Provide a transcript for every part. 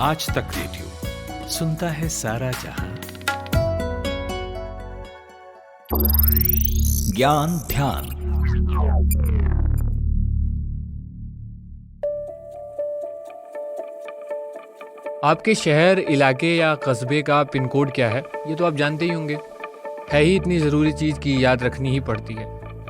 आज तक रेडियो सुनता है सारा जहां। ज्ञान ध्यान। आपके शहर, इलाके या कस्बे का पिन कोड क्या है, ये तो आप जानते ही होंगे। है ही इतनी ज़रूरी चीज़ की याद रखनी ही पड़ती है।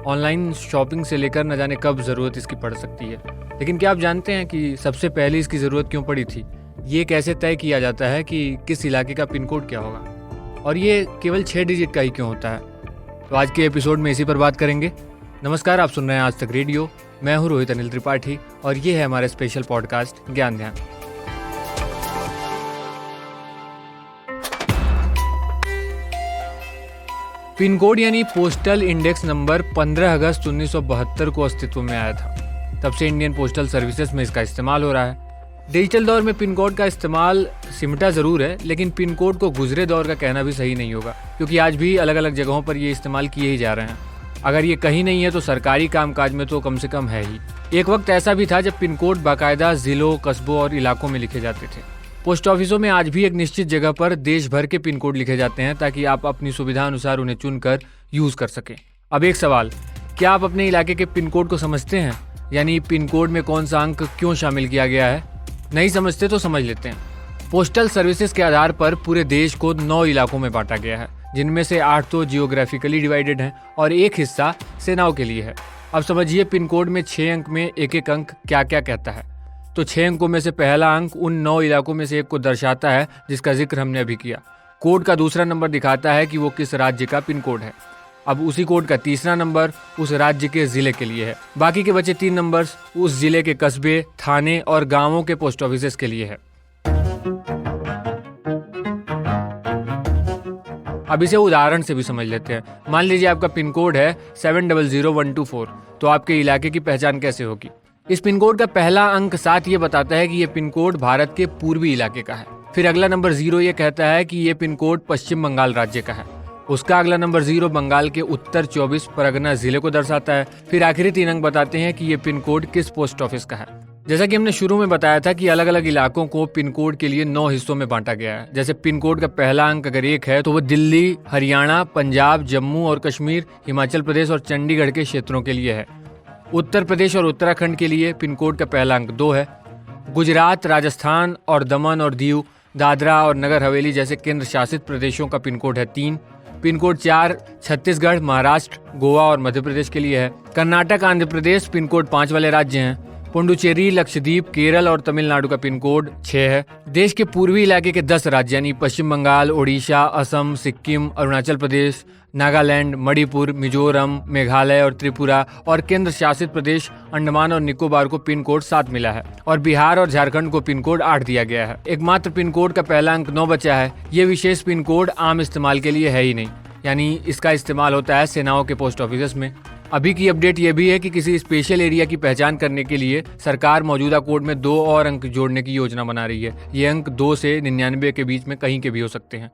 ऑनलाइन शॉपिंग से लेकर न जाने कब ज़रूरत इसकी पड़ सकती है। लेकिन क्या आप जानते हैं कि सबसे पहले इसकी ज़रूरत क्यों पड़ी थी? ये कैसे तय किया जाता है कि किस इलाके का पिन कोड क्या होगा, और ये केवल 6 डिजिट का ही क्यों होता है? तो आज के एपिसोड में इसी पर बात करेंगे। नमस्कार, आप सुन रहे हैं आज तक रेडियो। मैं हूँ रोहित अनिल त्रिपाठी और ये है हमारे स्पेशल पॉडकास्ट ज्ञान ध्यान। पिन कोड यानी पोस्टल इंडेक्स नंबर 15 अगस्त 1972 को अस्तित्व में आया था। तब से इंडियन पोस्टल सर्विसेज में इसका इस्तेमाल हो रहा है। डिजिटल दौर में पिन कोड का इस्तेमाल सिमटा ज़रूर है, लेकिन पिन कोड को गुजरे दौर का कहना भी सही नहीं होगा, क्योंकि आज भी अलग अलग जगहों पर ये इस्तेमाल किए ही जा रहे हैं। अगर ये कहीं नहीं है तो सरकारी कामकाज में तो कम से कम है ही। एक वक्त ऐसा भी था जब पिन कोड बाकायदा ज़िलों, कस्बों और इलाकों में लिखे जाते थे। पोस्ट ऑफिसों में आज भी एक निश्चित जगह पर देश भर के पिन कोड लिखे जाते हैं, ताकि आप अपनी सुविधा अनुसार उन्हें चुनकर यूज़ कर सकें। अब एक सवाल, क्या आप अपने इलाके के पिन कोड को समझते हैं? यानी पिन कोड में कौन सा अंक क्यों शामिल किया गया है? नहीं समझते तो समझ लेते हैं। पोस्टल सर्विसेज के आधार पर पूरे देश को 9 इलाकों में बांटा गया है, जिनमें से 8 तो जियोग्राफिकली डिवाइडेड हैं और एक हिस्सा सेनाओं के लिए है। अब समझिए पिन कोड में 6 अंक में एक एक अंक क्या क्या कहता है। तो 6 अंकों में से पहला अंक उन 9 इलाकों में से एक को दर्शाता है जिसका जिक्र हमने अभी किया। कोड का दूसरा नंबर दिखाता है कि वो किस राज्य का पिन कोड है। अब उसी कोड का तीसरा नंबर उस राज्य के जिले के लिए है। बाकी के बचे 3 नंबर्स उस जिले के कस्बे, थाने और गांवों के पोस्ट ऑफिसेज के लिए है। अब इसे उदाहरण से भी समझ लेते हैं। मान लीजिए आपका पिन कोड है 700124, तो आपके इलाके की पहचान कैसे होगी? इस पिन कोड का पहला अंक 7 ये बताता है कि ये पिन कोड भारत के पूर्वी इलाके का है। फिर अगला नंबर 0 ये कहता है कि ये पिन कोड पश्चिम बंगाल राज्य का है। उसका अगला नंबर 0 बंगाल के उत्तर 24 परगना जिले को दर्शाता है। फिर आखिरी 3 अंक बताते हैं कि ये पिन कोड किस पोस्ट ऑफिस का है। जैसा कि हमने शुरू में बताया था कि अलग अलग इलाकों को पिन कोड के लिए 9 हिस्सों में बांटा गया है। जैसे पिन कोड का पहला अंक अगर 1 है तो वो दिल्ली, हरियाणा, पंजाब, जम्मू और कश्मीर, हिमाचल प्रदेश और चंडीगढ़ के क्षेत्रों के लिए है। उत्तर प्रदेश और उत्तराखंड के लिए पिन कोड का पहला अंक 2 है। गुजरात, राजस्थान और दमन और दीव, दादरा और नगर हवेली जैसे केंद्र शासित प्रदेशों का पिन कोड है 3। पिन कोड 4 छत्तीसगढ़, महाराष्ट्र, गोवा और मध्य प्रदेश के लिए है। कर्नाटक, आंध्र प्रदेश पिन कोड 5 वाले राज्य हैं। पुडुचेरी, लक्षद्वीप, केरल और तमिलनाडु का पिन कोड 6 है। देश के पूर्वी इलाके के 10 राज्य यानी पश्चिम बंगाल, ओडिशा, असम, सिक्किम, अरुणाचल प्रदेश, नागालैंड, मणिपुर, मिजोरम, मेघालय और त्रिपुरा और केंद्र शासित प्रदेश अंडमान और निकोबार को पिन कोड 7 मिला है। और बिहार और झारखंड को पिन कोड 8 दिया गया है। एकमात्र पिन कोड का पहला अंक 9 बचा है। ये विशेष पिन कोड आम इस्तेमाल के लिए है ही नहीं, यानी इसका इस्तेमाल होता है सेनाओं के पोस्ट ऑफिस में। अभी की अपडेट ये भी है कि किसी स्पेशल एरिया की पहचान करने के लिए सरकार मौजूदा कोड में 2 और अंक जोड़ने की योजना बना रही है। ये अंक 2 से 99 के बीच में कहीं के भी हो सकते हैं।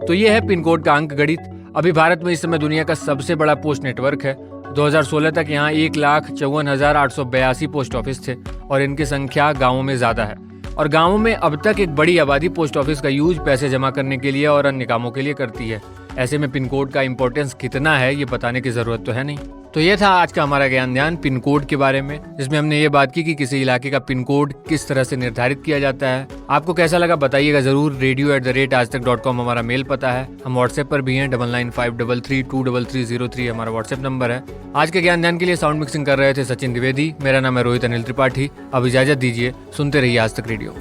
तो ये है पिन कोड का अंक गणित। अभी भारत में इस समय दुनिया का सबसे बड़ा पोस्ट नेटवर्क है। 2016 तक यहाँ 1,54,882 पोस्ट ऑफिस थे और इनकी संख्या गाँवों में ज्यादा है। और गाँवों में अब तक एक बड़ी आबादी पोस्ट ऑफिस का यूज पैसे जमा करने के लिए और अन्य कामों के लिए करती है। ऐसे में पिन कोड का इंपॉर्टेंस कितना है ये बताने की जरूरत तो है नहीं। तो ये था आज का हमारा ज्ञान ध्यान पिन कोड के बारे में, जिसमें हमने ये बात की कि किसी इलाके का पिन कोड किस तरह से निर्धारित किया जाता है। आपको कैसा लगा बताइएगा जरूर। radio@aajtak.com हमारा मेल पता है। हम व्हाट्सएप पर भी हैं। 9953323303 हमारा व्हाट्सएप नंबर है। आज के ज्ञान ध्यान के लिए साउंड मिक्सिंग कर रहे थे सचिन द्विवेदी। मेरा नाम है रोहित अनिल त्रिपाठी। अब इजाजत दीजिए, सुनते रहिए आज तक रेडियो।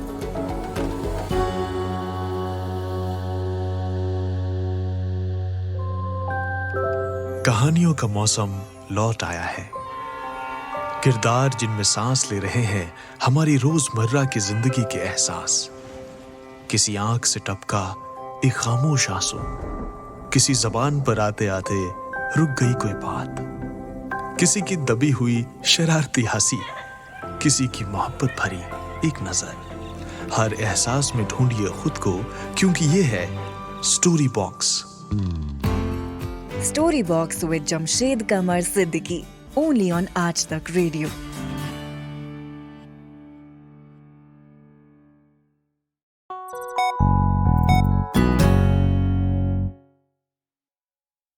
कहानियों का मौसम लौट आया है। किरदार जिनमें सांस ले रहे हैं हमारी रोजमर्रा की जिंदगी के एहसास। किसी आंख से टपका एक खामोश आंसू, किसी जबान पर आते आते रुक गई कोई बात, किसी की दबी हुई शरारती हंसी, किसी की मोहब्बत भरी एक नजर। हर एहसास में ढूंढिए खुद को, क्योंकि ये है story box. Story Box with Jamshed Kamar Siddiqui, only on Aaj Tak Radio.